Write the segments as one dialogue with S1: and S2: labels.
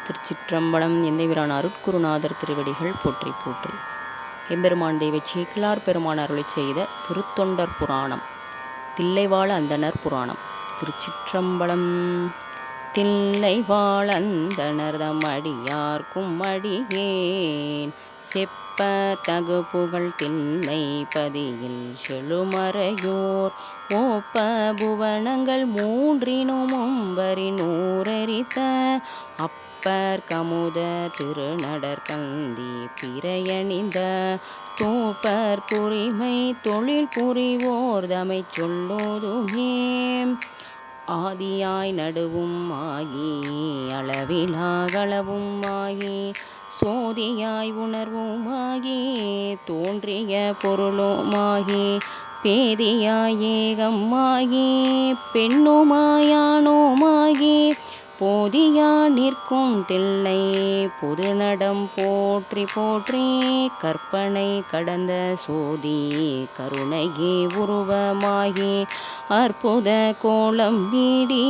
S1: திருச்சிற்றம்பலம். எந்தைபிரான் அருட்குருநாதர் திருவடிகள் போற்றி போற்றி. எம்பெருமான் தெய்வச் சேக்கிழார் பெருமான் அருளிச் செய்த திருத்தொண்டர் புராணம், தில்லைவாழ அந்தணர் புராணம். திருச்சிற்றம்பலம். தில்லைவாழ அந்தணர் தம் அடியார்க்கும் அடியேன் செப்ப தகு புகழ் தில்லை பதியில் செழுமறையோர் ஓப்ப புவனங்கள் மூன்றினும் ஒம்பரி நூறெரித்த அப்பர் கமுத திருநடர் கந்தி பிறையணிந்த தோப்பர் புரிமை தொழில் புரிவோர் தமை சொல்லுதுமே. ஆதியாய் நடுவும் ஆகி அளவிலா களவும் ஆகி சோதியாய் உணர்வும் ஆகி தோன்றிய பொருளுமாகி பேதியாய் ஏகம் ஆகி பெண்ணுமாயானோமாகி போதியா நிற்கும் தில்லை பொதுநடம் போற்றி போற்றி கற்பனை கடந்த சோதி கருணையே உருவமாகி அற்புத கோலம் நீடி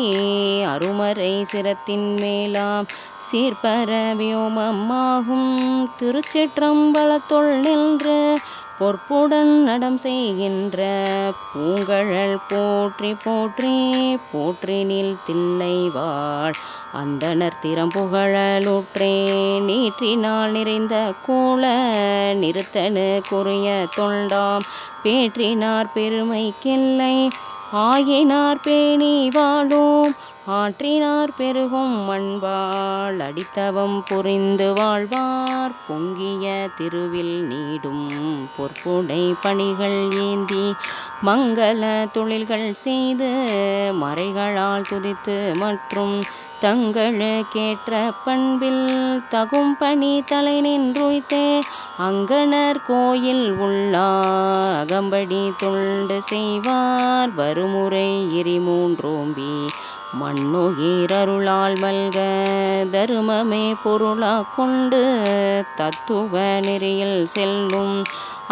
S1: அருமறை சிரத்தின் மேலாம் சீர்பர வியோமமாகும் திருச்சிற்றம்பலத்துள் நின்று பொற்புடன் நடம் செய்கின்ற பூங்கழல் போற்றி போற்றி போற்றினில் தில்லை வாழ் அந்தணர் திறம் புகழலுற்றே நீற்றினால் நிறைந்த கோல நிறுத்தனு குறிய தொண்டாம் பேற்றினார் பெருமைக்கில்லை ஆயினார் பேணி வாழும் ஆற்றினார் பெருகும் மண்பால் அடித்தவம் புரிந்து வாழ்வார் பொங்கிய திருவில் நீடும் பொற்புடை பணிகள் ஏந்தி மங்கள தொழில்கள் செய்து மறைகளால் துதித்து மற்றும் தங்களுக்கேற்ற பண்பில் தகும் பணி தலை நின்றுய்த்தே அங்கணர் கோயில் உள்ளார் அகம்படி தொண்டு செய்வார் வருமுறை எரிமூன்றோம்பி மண்ணுயிர் அருளால் மல்க தருமமே பொருளா கொண்டு தத்துவ நெறியில் செல்லும்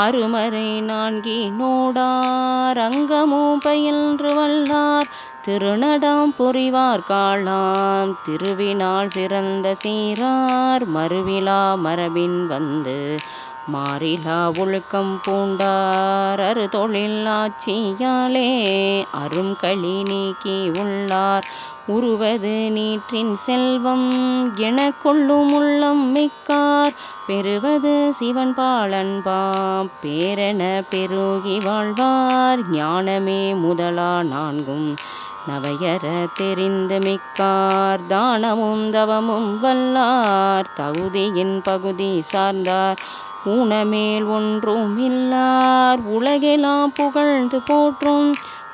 S1: அருமறை நான்கினோடார் அங்கமும் பயின்று வல்லார் திருநடம் புரிவார் காளாம் திருவினால் சிறந்த சீரார் மறுவிலா மரபின் வந்து மாறிலா ஒழுக்கம் பூண்டார் அறுதொழில் ஆட்சியாலே அரும் களி நீக்கி உள்ளார் உருவது நீற்றின் செல்வம் என கொள்ளும் உள்ளம் மிக்கார் பெறுவது சிவன் பாலன்பாம் பேரென பெருகி வாழ்வார் ஞானமே முதலா நான்கும் நவையற தெரிந்து மிக்கார் தானமும் தவமும் வல்லார் தகுதியின் பகுதி சார்ந்தார் ஊனமேல் ஒன்றும் இல்லார் உலகெல்லாம் புகழ்ந்து போற்றும்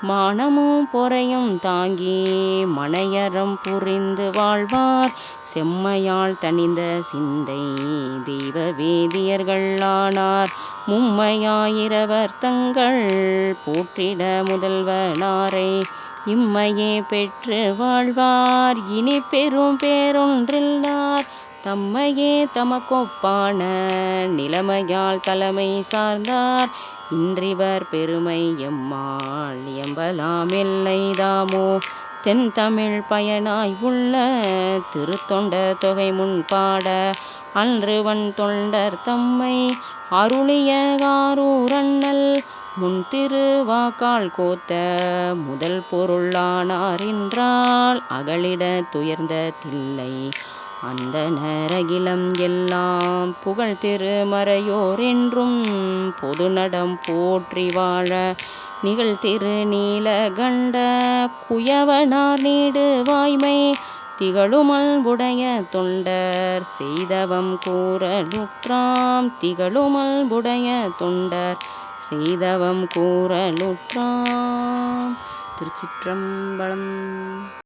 S1: மானமும் பொறையும் தாங்கி மனையறம் புரிந்து வாழ்வார் செம்மையால் தனிந்த சிந்தை தெய்வ வேதியர்கள் ஆனார் மும்மையாயிரவர் தங்கள் போற்றிட முதல்வனாரை இம்மையே பெற்று வாழ்வார் இனி பெரும் பேரொன்றில்லார் தம்மையே தமக்கொப்பான நிலைமையால் தலைமை சார்ந்தார் இன்றிவர் பெருமை எம்மால் எம்பலாம் எல்லைதாமோ தென் தமிழ் பயனாய் உள்ள திருத்தொண்ட தொகை முன்பாட அன்றுவன் தொண்டர் தம்மை அருளிய காரூரண்ணல் முன் திருவாக்கால் கோத்த முதல் பொருளானார் என்றால் அகலிட துயர்ந்த தில்லை அந்தணர் அகிலம் எல்லாம் புகழ் திருமறையோர் என்றும் பொதுநடம் போற்றி வாழ நிகழ்திரு நீலகண்ட குயவனார் நீடு வாய்மை திகழுமல் உடைய தொண்டர் செய்தவம் கூறலுற்றாம் திகழுமல் உடைய தொண்டர் செய்தவம் கூறலுற்றாம். திருச்சிற்றம்பலம்.